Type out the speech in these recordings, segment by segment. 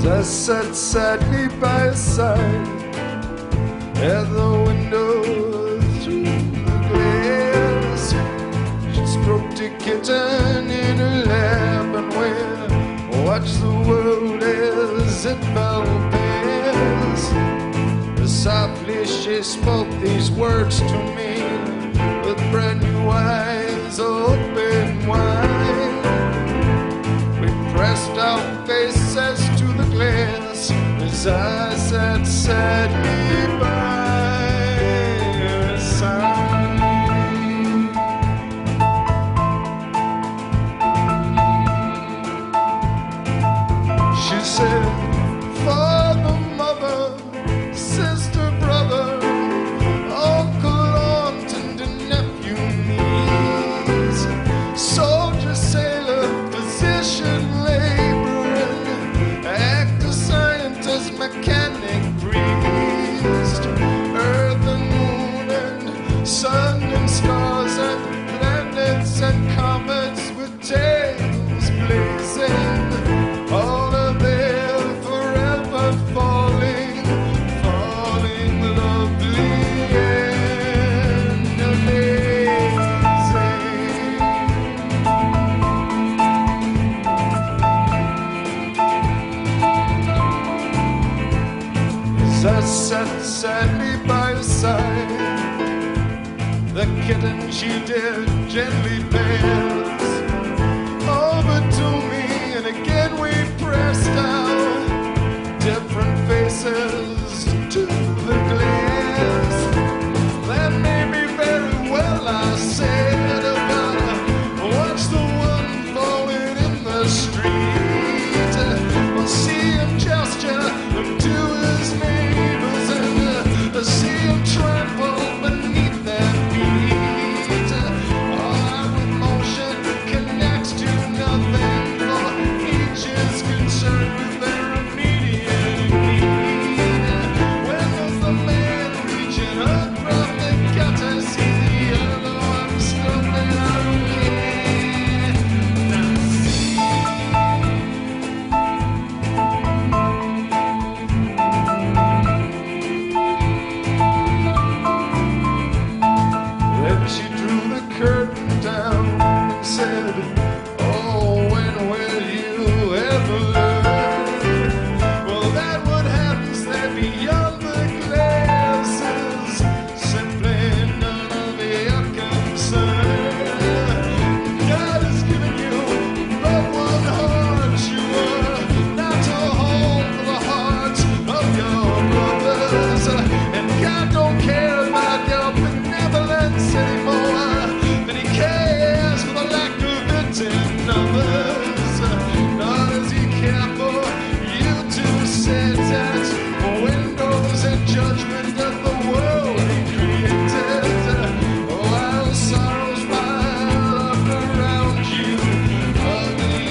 As I sat sadly by her side at the window through the glass, she stroked a kitten in her lap and we watched the world as it fell past. Softly she spoke these words to me with brand new eyes open wide. We pressed our faces to the glass as I sat sadly by her side. She said, Father, mother, sister, brother, uncle, aunt, and nephew, niece, soldier, sailor, physician, laborer, actor, scientist, mechanic, priest, earth and moon and sun and stars and planets and comets with tails blazing, all of them forever falling, falling lovely and amazing. As I sat sadly by her side, the kitten she did gently pass over to me, and again we pressed out different faces to the glass. That may be very well, I said, but watch the one falling in the street. I'll see him gesture to his neighbors and see him trample beneath their feet. All our emotion connects to nothing, for each is concerned with their immediate need. When does the man reaching up from the gutter see the other one stumbling out of here? Now see. Then she drew the curtain down and said, oh, when will you ever learn? Well, that what happens there beyond the glasses, simply none of your concern. God has given you but one heart, you are not a home for the hearts of your brothers. And God don't care about your benevolence anymore than he cares for the lack of it in others. Nor does he care for you to sit at windows and judgment of the world he created. While sorrows pile up around you, ugly,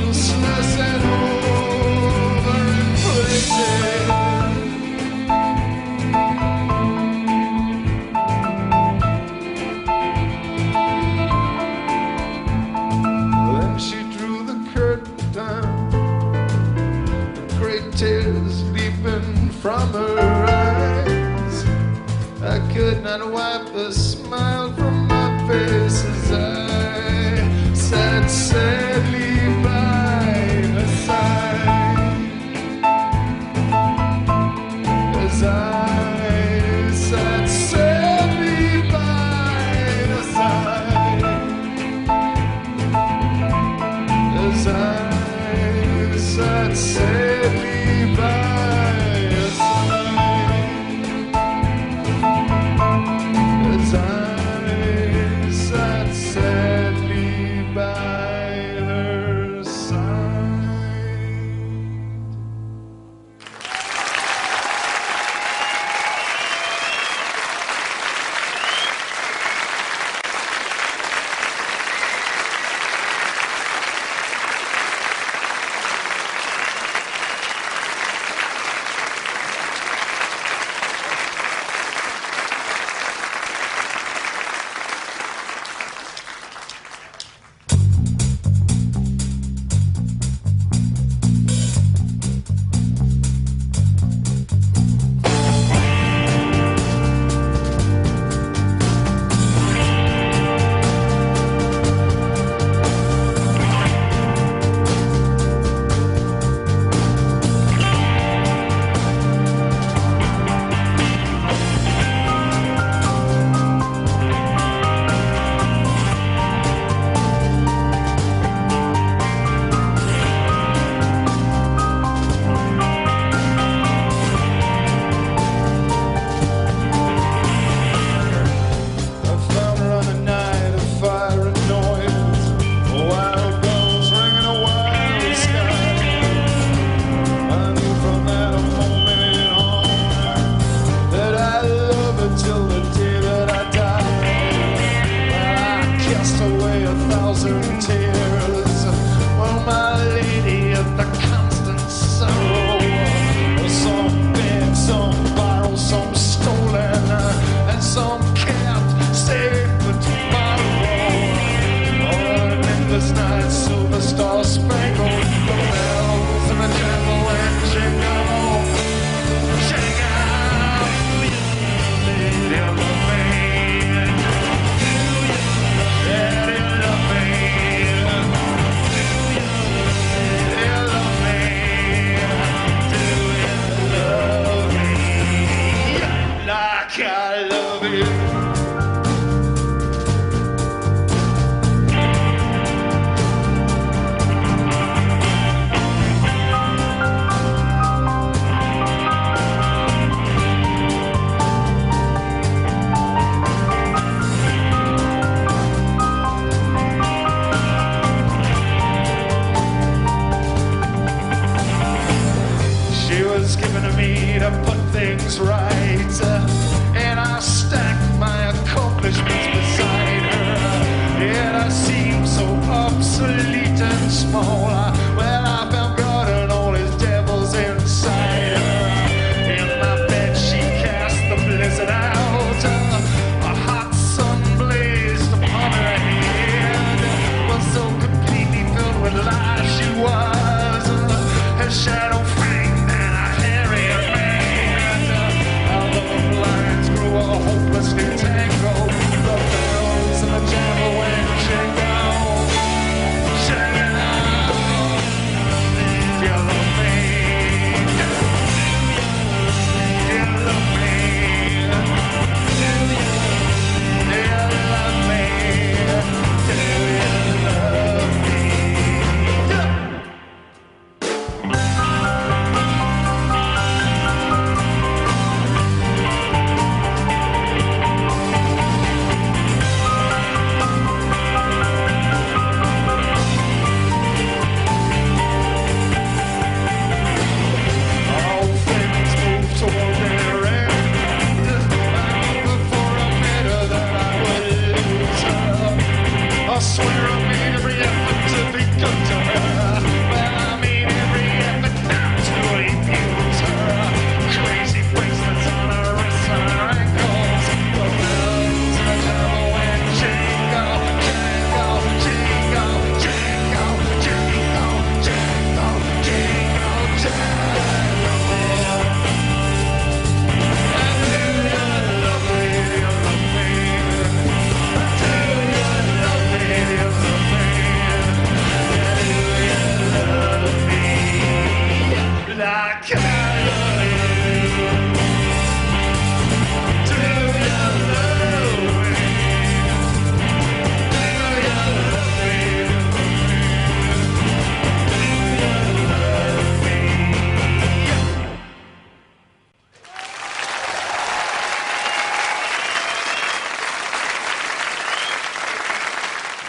useless, and overinflicted. Then she drew the curtain down, great tears leaping from her eyes. I could not wipe the smile from my face as I sat sadly by her side. As I sat sadly by her side. As I sat sadly by her side. As I sat sadly by her side. things right, and I stacked my accomplishments beside her. Yet I seem so obsolete and small. Well, I found God and all his devils inside her. In my bed she cast the blizzard out. A hot sun blazed upon her head. Was so completely filled with lies she was. Her shadow framed and a hairy man. Our love lines grew a hopelessly tangled. The bells and the jammer went jingle. I swear I made every effort to be good to her. Well, I made every effort not to abuse her. Crazy bracelets on her wrists and her ankles. The bells and the devil went jingle, jingle, jingle, jingle, jingle, jingle, jingle, jingle. And do you love me, you love me? Like I love you. Do you love me? Do you love me?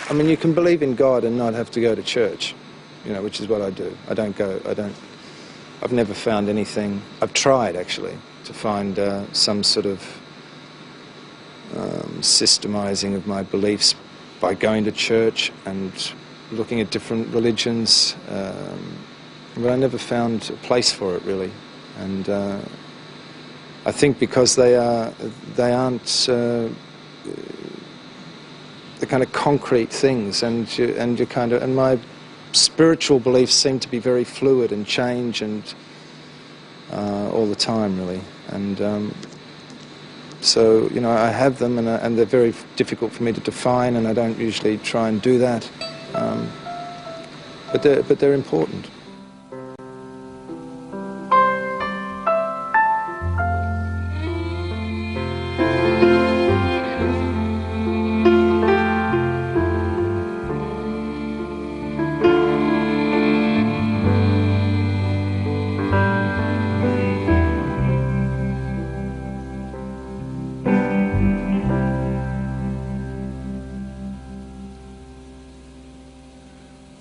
I mean, you can believe in God and not have to go to church, which is what I do. I've never found anything. I've tried, actually, to find some sort of systemizing of my beliefs by going to church and looking at different religions, but I never found a place for it, really. And I think because they aren't the kind of concrete things, and my spiritual beliefs seem to be very fluid and change and all the time, really. And so, I have them, and they're very difficult for me to define, and I don't usually try and do that. But they're important.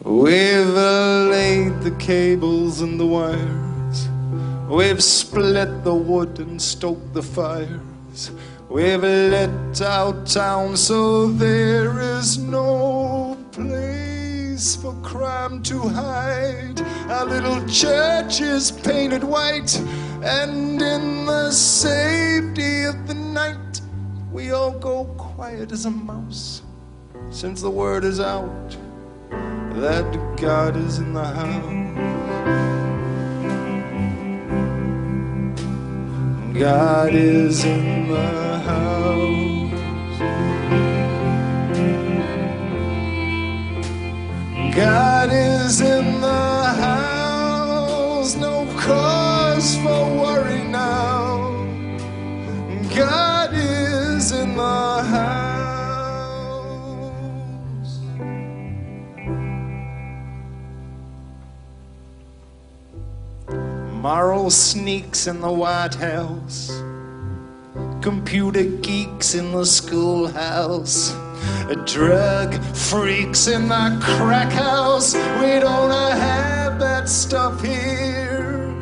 We've laid the cables and the wires. We've split the wood and stoked the fires. We've lit out town so there is no place for crime to hide. Our little church is painted white, and in the safety of the night we all go quiet as a mouse, since the word is out that God is in the house. God is in the house. God is in the house. No cause for worry now. God is in the house. Moral sneaks in the White House, computer geeks in the schoolhouse, drug freaks in the crack house. We don't have that stuff here.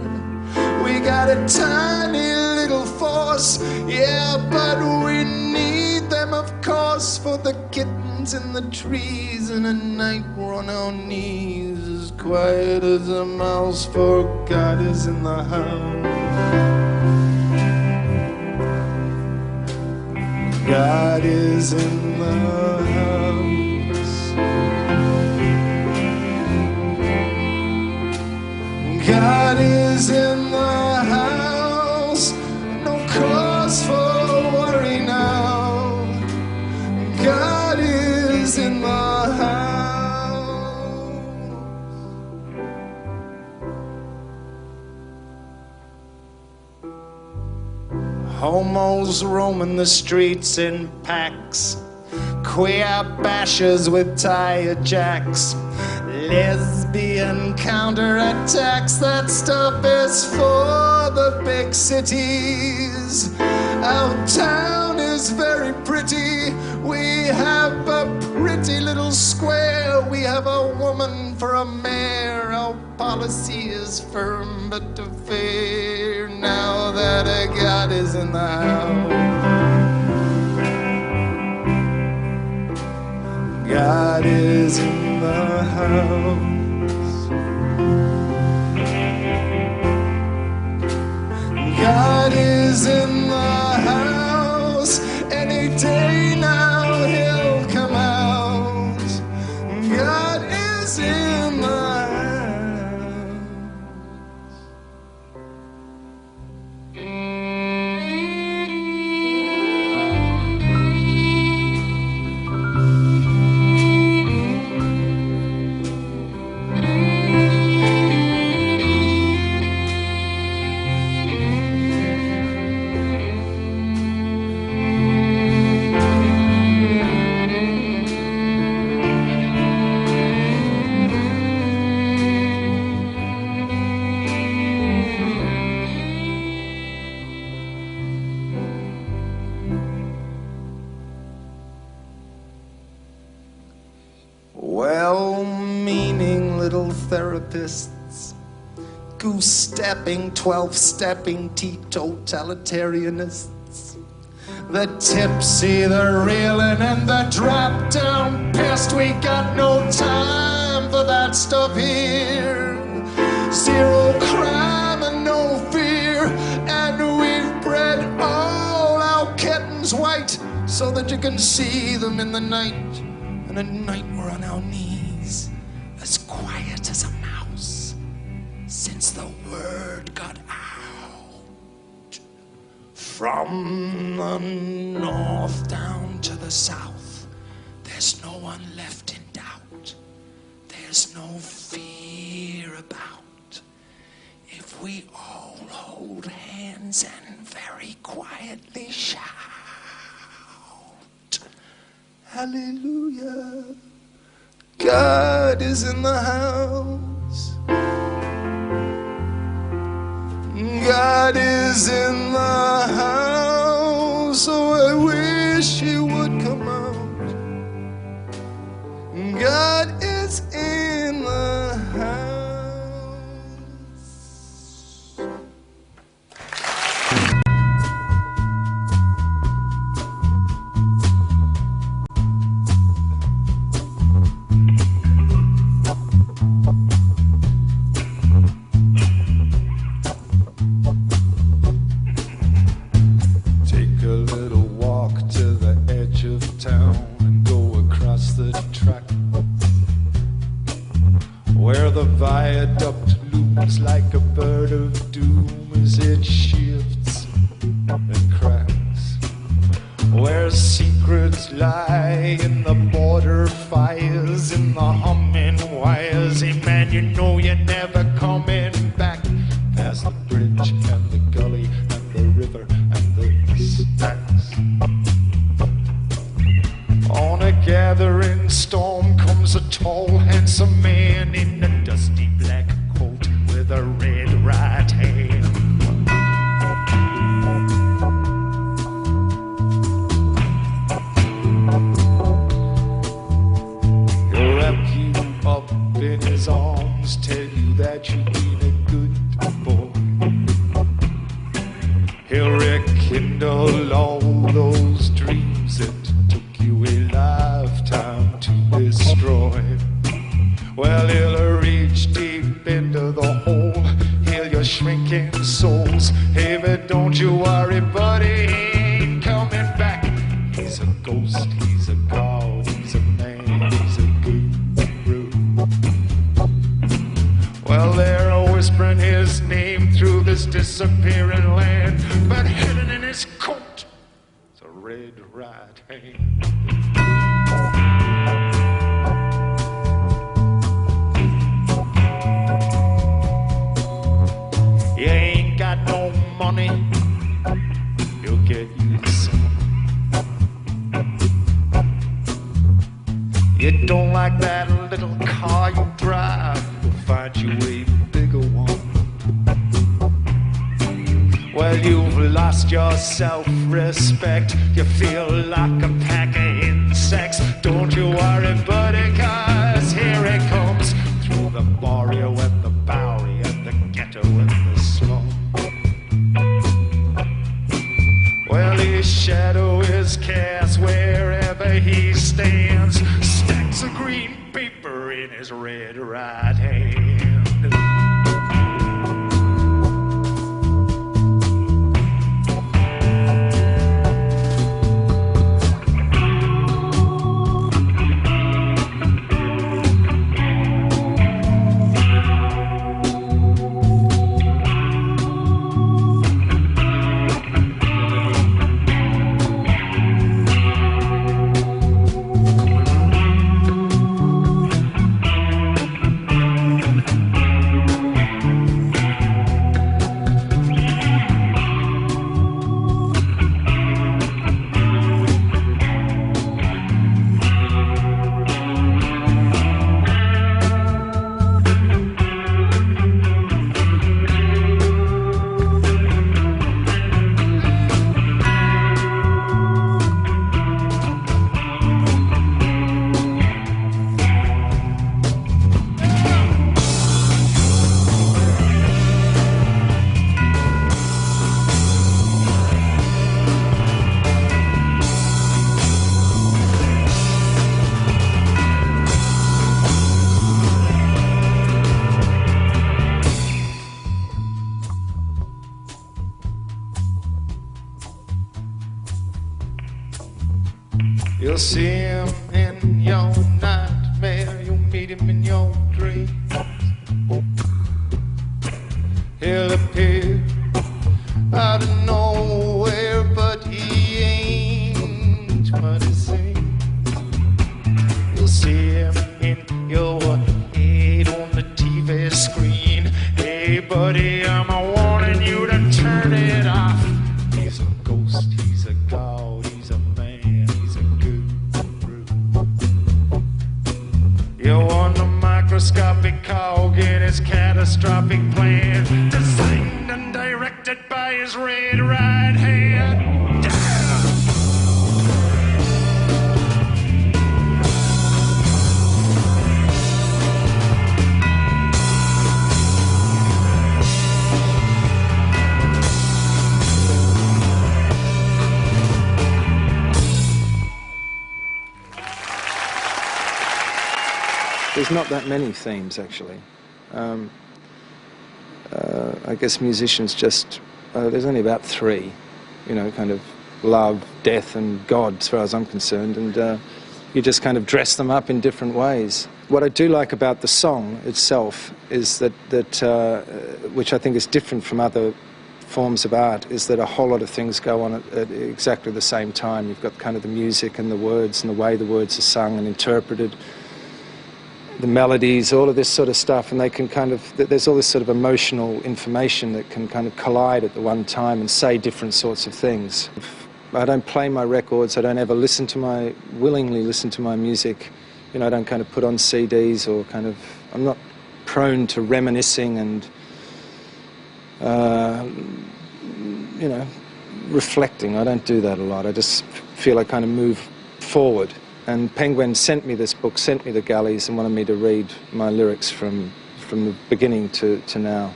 We got a tiny horse. Yeah, but we need them, of course, for the kittens in the trees. And at night we're on our knees, as quiet as a mouse, for God is in the house. God is in the house. God is in the house. No cause for worry now. God is in the house. Homos roaming the streets in packs, queer bashers with tire jacks, lesbian counterattacks. That stuff is for the big cities. Our town is very pretty. We have a pretty little square. We have a woman for a mayor. Our policy is firm but fair. Now that a God is in the house. God is in the house. God is in the house. Any day now he'll come out. God is in the house. Well-meaning little therapists, goose-stepping, 12-stepping teetotalitarianists, the tipsy, the reeling, and the drop-down pest. We got no time for that stuff here. Zero crime and no fear, and we've bred all our kittens white so that you can see them in the night. And at night we're on our knees, as quiet as a mouse, since the word got out. From the north down to the south, there's no one left in doubt. There's no fear about. If we all hold hands and very quietly shout, hallelujah, God is in the house. God is in the house. So I wish he would come out. God is in the house. Where the viaduct looms like a bird of doom as it shifts and cracks. Where secrets lie in the border fires, in the humming wires. Hey man, you know you're never coming back. Past the bridge and the gully and the river and the stacks. On a gathering storm comes a tall, handsome man in a dusty black coat with a red right hand. He'll wrap you up in his arms, tell you that you've been a good boy. He'll reckon rekindle all those dreams it took you a lifetime to destroy. Well, he'll reach deep into the hole, heal your shrinking souls. Hey, but don't you worry, buddy, he ain't coming back. He's a ghost, he's a god, he's a man, he's a guru. Well, they're whispering his name through this disappearing land, but hidden in his coat is a red right hand. You ain't got no money, you'll get you some. You don't like that little car you drive, you'll find you a bigger one. Well, you've lost your self-respect, you feel like a pack of insects. Don't you worry, buddy, 'cause here it comes, through the barrio and the Bowery and the ghetto and the slum. Well, his shadow is cast wherever he stands, stacks of green paper in his red right hand. You'll see him in your nightmare, you'll meet him in your dreams. He'll appear out of nowhere, but he ain't what he seems. You'll see him in your head on the TV screen. Hey buddy, I'm warning you to turn it off. He's a ghost, he's a god, he's a man, he's a guru. You want a microscopic cog in his catastrophic plan, designed and directed by his red right hand. There's not that many themes, actually. I guess musicians just, there's only about 3, you know, kind of love, death and God, as far as I'm concerned, and you just kind of dress them up in different ways. What I do like about the song itself is that which I think is different from other forms of art, is that a whole lot of things go on at exactly the same time. You've got kind of the music and the words and the way the words are sung and interpreted, the melodies, all of this sort of stuff, and they can kind of, there's all this sort of emotional information that can kind of collide at the one time and say different sorts of things. I don't play my records, I don't ever willingly listen to my music, you know, I don't kind of put on CDs or kind of, I'm not prone to reminiscing and, you know, reflecting. I don't do that a lot. I just feel I kind of move forward. And Penguin sent me this book, sent me The Gullies, and wanted me to read my lyrics from the beginning to now,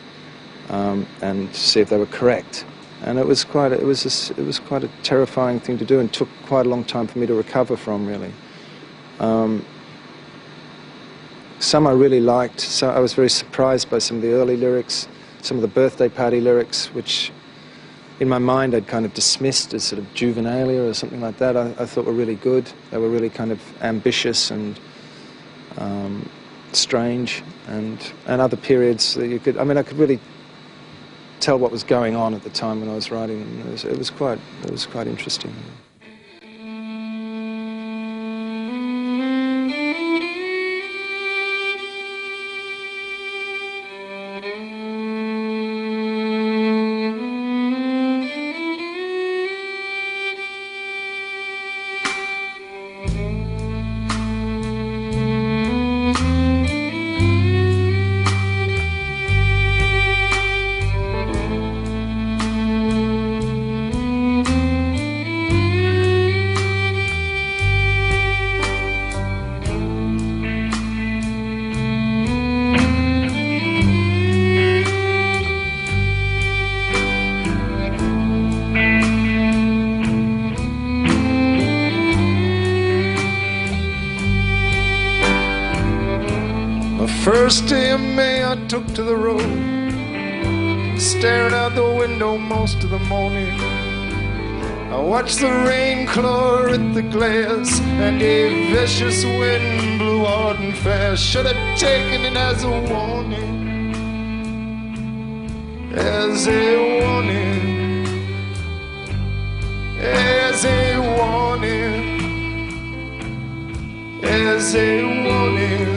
and see if they were correct. And it was quite a terrifying thing to do, and took quite a long time for me to recover from, really. Some I really liked, so I was very surprised by some of the early lyrics, some of the birthday party lyrics, which in my mind I'd kind of dismissed as sort of juvenilia or something like that. I thought were really good. They were really kind of ambitious and strange, and other periods that you could, I mean, I could really tell what was going on at the time when I was writing them. It was quite interesting. First day of May I took to the road, staring out the window most of the morning. I watched the rain claw at the glass, and a vicious wind blew hard and fast. Should have taken it as a warning, as a warning, as a warning, as a warning.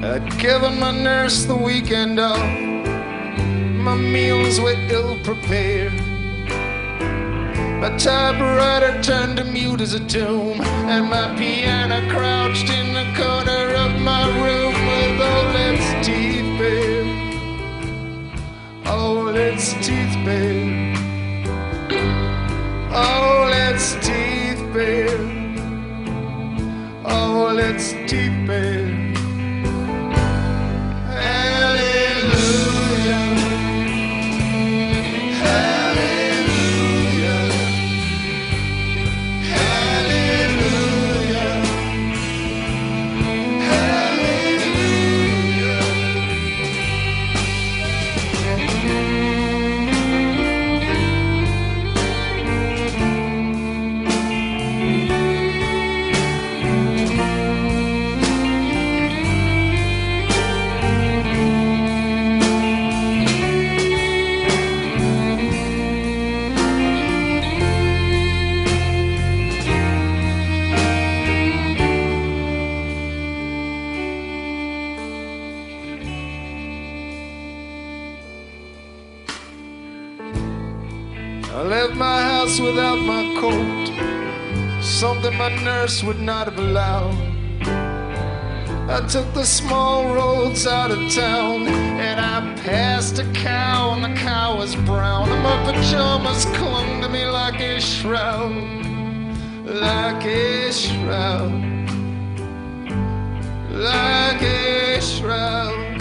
I'd given my nurse the weekend off, my meals were ill-prepared. My typewriter turned to mute as a tomb, and my piano crouched in the corner of my room with all its teeth bare, all its teeth bare, all its teeth bare, all its teeth bare. I left my house without my coat, something my nurse would not have allowed. I took the small roads out of town, and I passed a cow, and the cow was brown, and my pajamas clung to me like a shroud, like a shroud, like a shroud,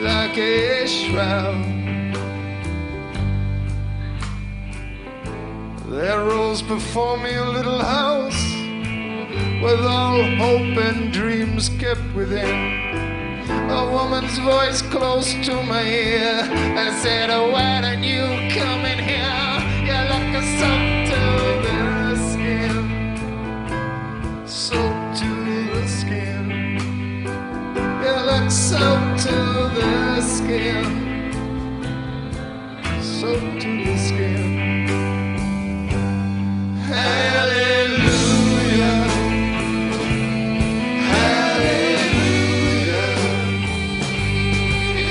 like a shroud. There rose before me a little house with all hope and dreams kept within. A woman's voice close to my ear, I said, oh, why don't you come in here? You look soaked to the skin, soaked to the skin. You look soaked to the skin, soaked to the skin. Hallelujah, hallelujah,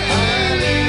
hallelujah,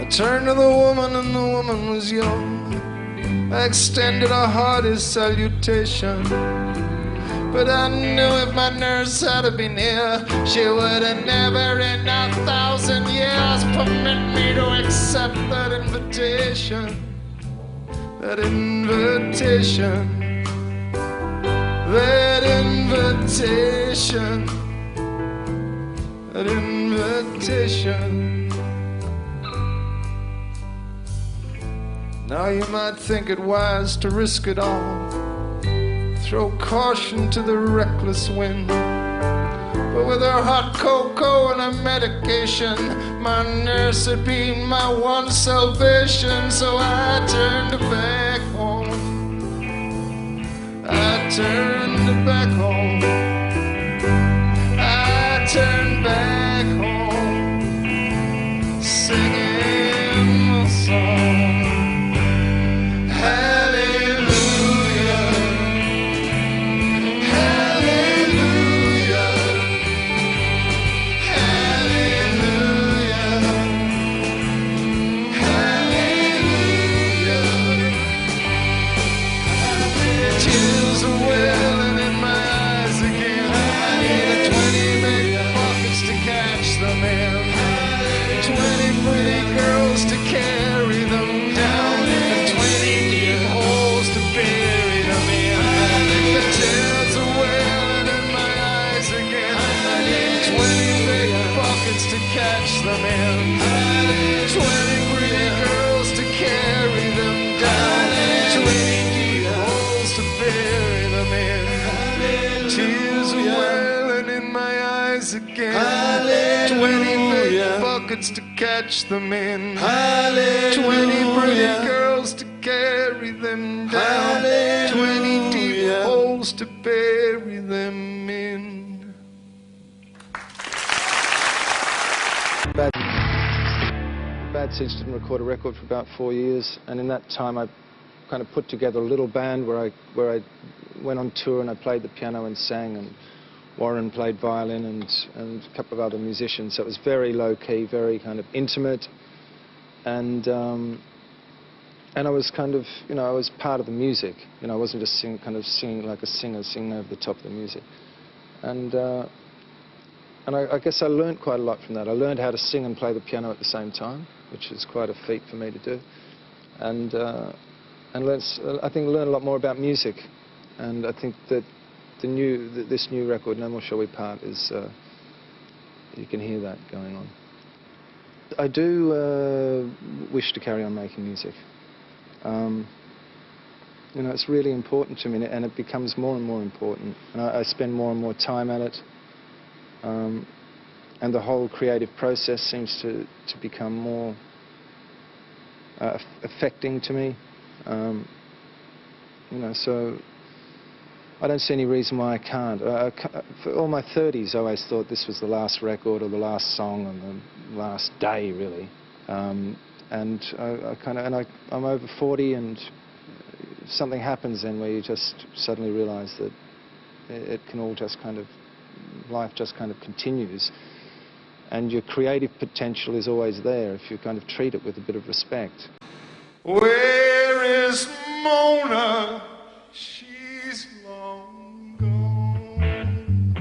turned to the woman, and the woman was young. I extended a hearty salutation, but I knew if my nurse had been here, she would have never in 1,000 years permit me to accept that invitation. That invitation. That invitation. That invitation. Now you might think it wise to risk it all, throw caution to the reckless wind. But with her hot cocoa and her medication, my nurse had been my one salvation. So I turned back home. I turned back home. I turned back home, singing a song. Hallelujah, hallelujah, hallelujah, hallelujah. Tears are welling in my eyes again. I need 20 big buckets to catch them in, 20 pretty girls to carry them down, and 20 deep holes to bury them in. The tears are welling in my eyes again. I need 20 big buckets to catch them in, 20 pretty girls to carry them down, 20 deep holes to bury them in. Tears are welling in my eyes again. 20 big buckets to catch them in, 20 pretty girls to carry them down, 20 deep holes to bury them in. Bad Seeds didn't record a record for about 4 years, and in that time I kind of put together a little band where I went on tour and I played the piano and sang, and Warren played violin and a couple of other musicians. So it was very low-key, very kind of intimate, and I was kind of, you know, I was part of the music. You know, I wasn't just singing like a singer, singing over the top of the music. And I guess I learned quite a lot from that. I learned how to sing and play the piano at the same time, which is quite a feat for me to do. And I think learn a lot more about music. And I think that this new record, No More Shall We Part, is you can hear that going on. I do wish to carry on making music. You know, it's really important to me, and it becomes more and more important. And I spend more and more time at it. And the whole creative process seems to become more affecting to me. You know, so I don't see any reason why I can't. For all my 30s, I always thought this was the last record or the last song and the last day, really. And I'm over 40, and something happens then where you just suddenly realise that it can all just kind of, life just kind of continues, and your creative potential is always there if you kind of treat it with a bit of respect. Where is Mona? She's long gone.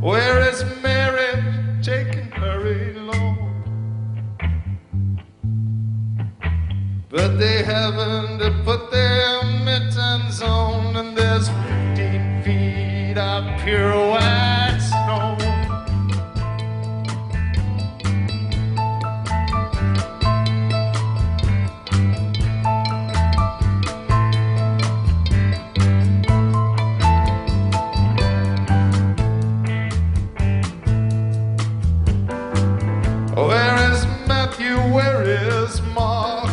Where is Mary? Taking her along. But they haven't put their mittens on, and there's 15 feet of pure white snow. Where is Matthew? Where is Mark?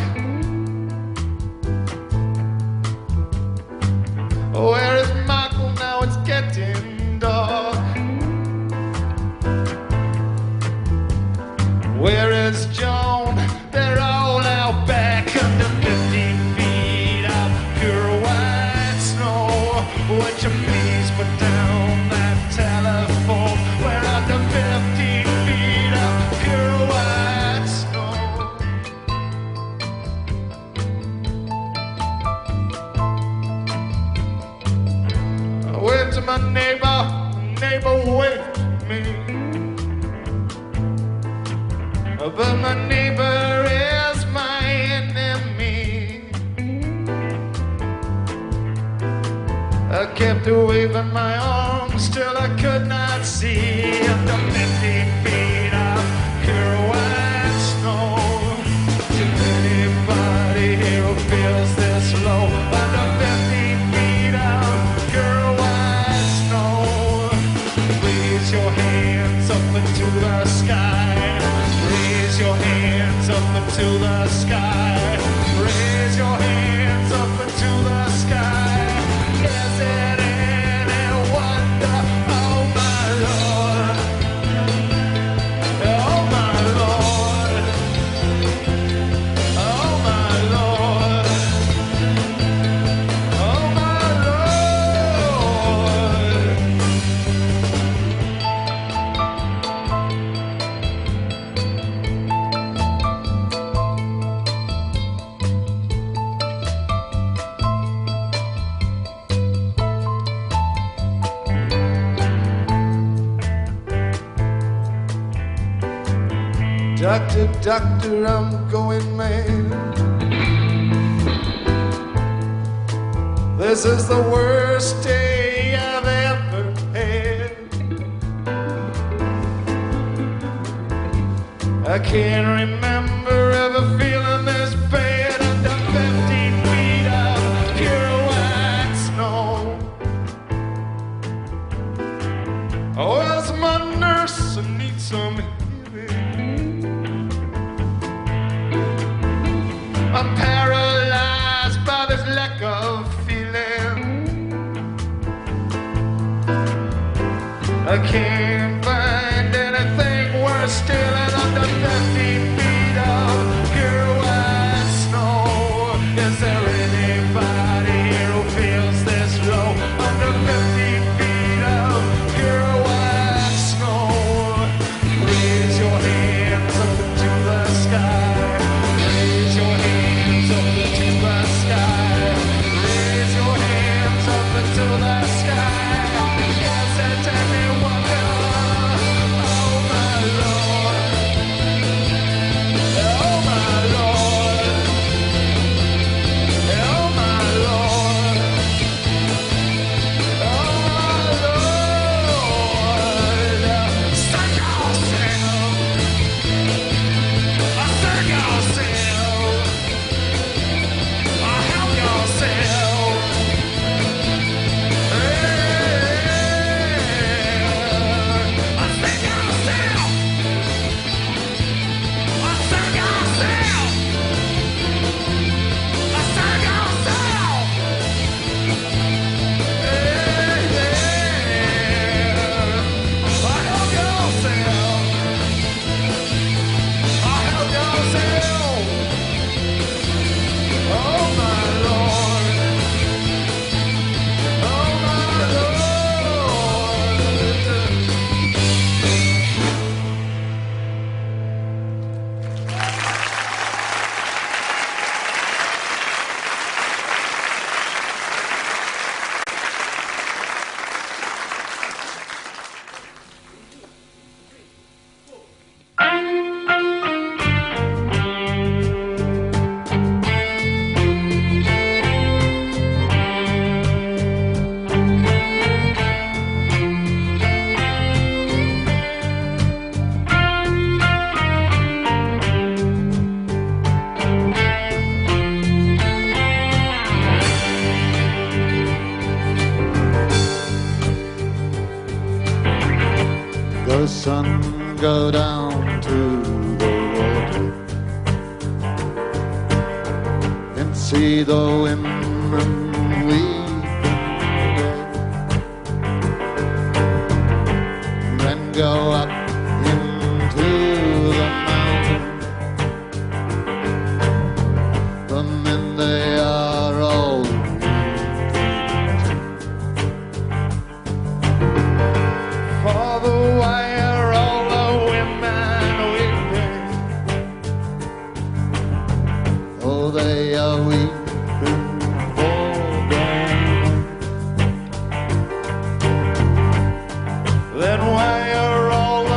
Where is Michael? Now it's getting dark. Where is Joan? They're all out back under 15 feet of pure white snow. Would you please put down that telephone? We're under 15 feet of pure white but my neighbor is my enemy. I kept waving my arms till I could not see. Under 50 feet of pure white snow. To anybody here who feels this low, under 50 feet of pure white snow, raise your hands up into the sky. Raise your hands up into the sky. Raise your hands up into the sky. Is it any wonder? Oh my Lord. Oh my Lord. Oh my Lord. Oh my Lord. Doctor, doctor, I'm going mad. This is the worst day I've ever had. I can't remember ever feeling this bad. Under 50 feet of pure white snow. Oh, where's my nurse? I need some healing. I'm paralyzed by this lack of feeling. I can't find anything worse still than under 50 feet of pure white snow. Is there anybody here who feels this low? Under 50 feet of pure white snow. Raise your hands up into the sky. Raise your hands up into the sky. Raise your hands up into the sky. Yes, it's any wonder. Oh my Lord. Oh my Lord. Oh my Lord. Oh my Lord. Sing yourself. Sing yourself. Help yourself. Sing yourself. Sing yourself. Sing yourself. Help yourself. Help yourself. Oh my Lord. Oh my Lord. The sun go down to the water and see the women weeping there. Then go up into the mountain. The men they are all weeping. Father, why are all the women weeping? Oh, they are weeping for them. Then why are all the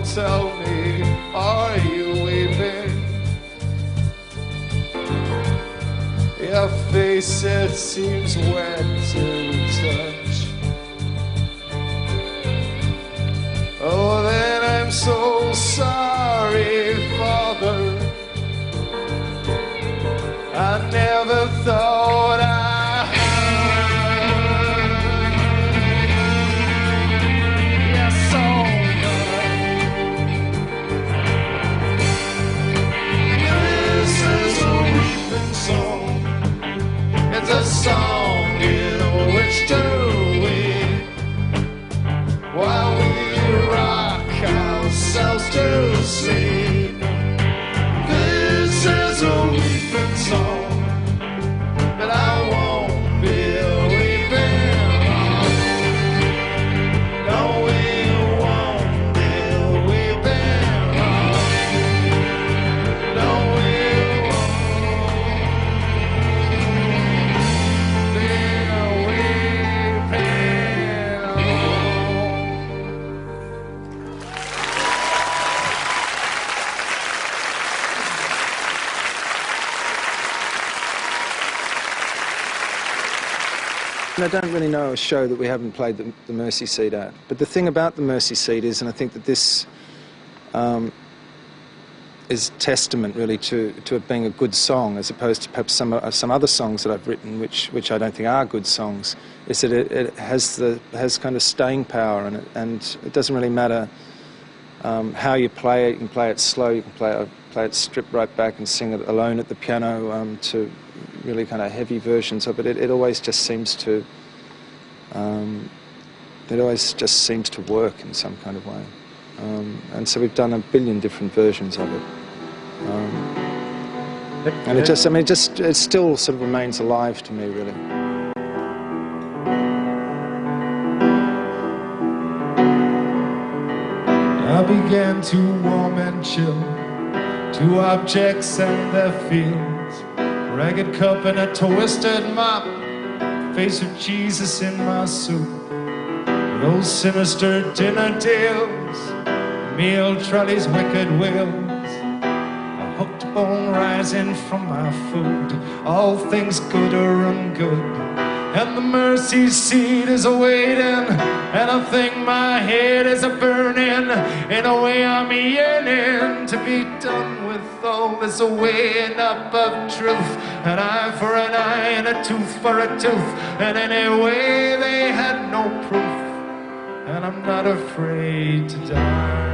tell me, are you weeping? Your face, it seems wet to touch. Oh, then I'm so sorry, Father. I never thought I had. Yes, so this is a weeping song. It's a song in which to weep while we rock ourselves to sleep. This is a weeping song, but I won't be weeping long. No, we won't be weeping long. No, we won't be weeping long. I don't really know a show that we haven't played the Mercy Seat at. But the thing about the Mercy Seat is, and I think that this is testament really to it being a good song, as opposed to perhaps some other songs that I've written, which I don't think are good songs, is that it has kind of staying power, and it doesn't really matter how you play it. You can play it slow, you can play it stripped right back and sing it alone at the piano, to really kind of heavy versions of it. It always just seems to work in some kind of way. And so we've done a billion different versions of it. And it still sort of remains alive to me, really. I began to warm and chill to objects and their fields. Ragged cup and a twisted mop, face of Jesus in my soup. Those sinister dinner deals, meal trolleys, wicked wheels, a hooked bone rising from my food. All things good are ungood, and the mercy seat is awaiting. And I think my head is a burning. In a way I'm yearning to be done with all this weighing up of truth. An eye for an eye and a tooth for a tooth. And anyway they had no proof, and I'm not afraid to die.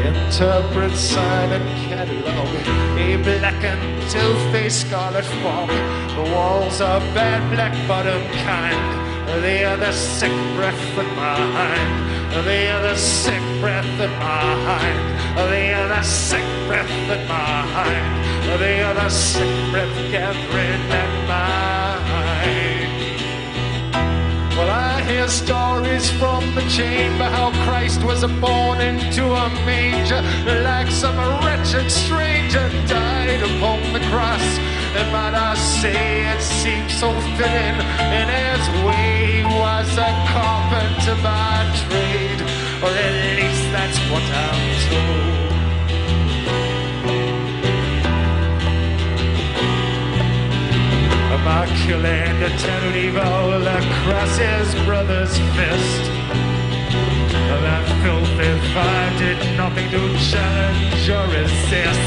Interpret sign and catalog, a black and two-faced scarlet fog. The walls are bad black bottom kind. They are the sick breath in my hind. They are the sick breath in my hind. They are the sick breath in my hind. They are the sick breath gathering at my hind. Well, I hear stories from the chamber how Christ was born into a manger, like some wretched stranger died upon the cross. And might I say it seems so fitting, in his way he was a carpenter by trade, or at least that's what I'm told. By killing eternal evil across his brother's fist, that filthy fire did nothing to challenge or resist.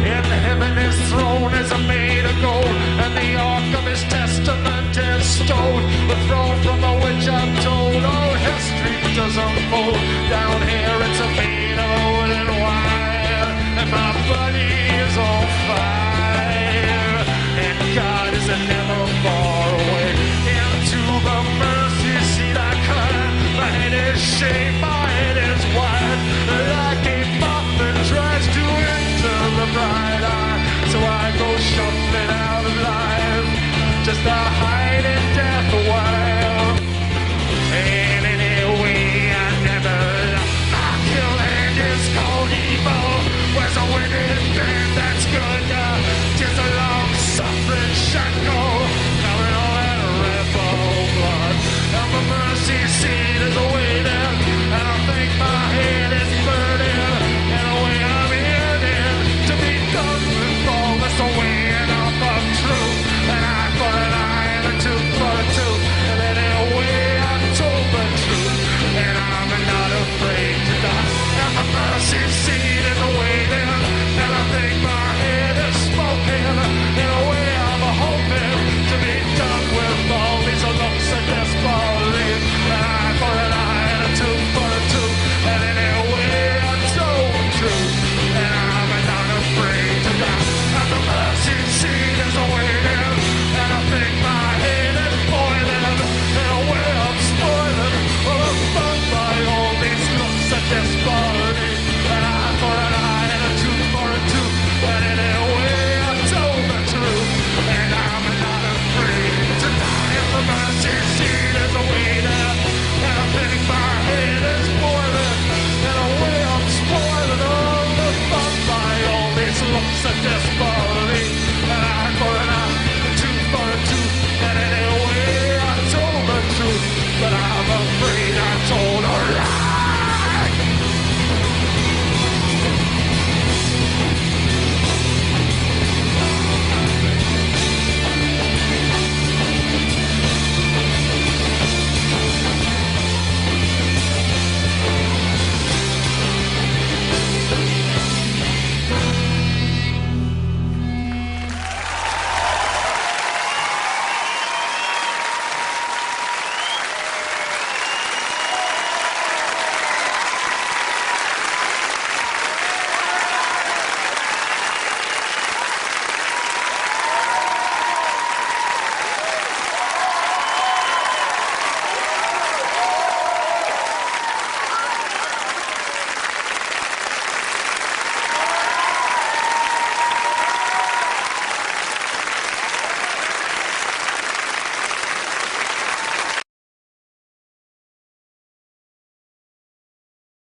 In heaven his throne is made of gold, and the ark of his testament is stone. The throne from which I'm told all history does unfold. Down here it's made of wood and wire, and my body is on fire.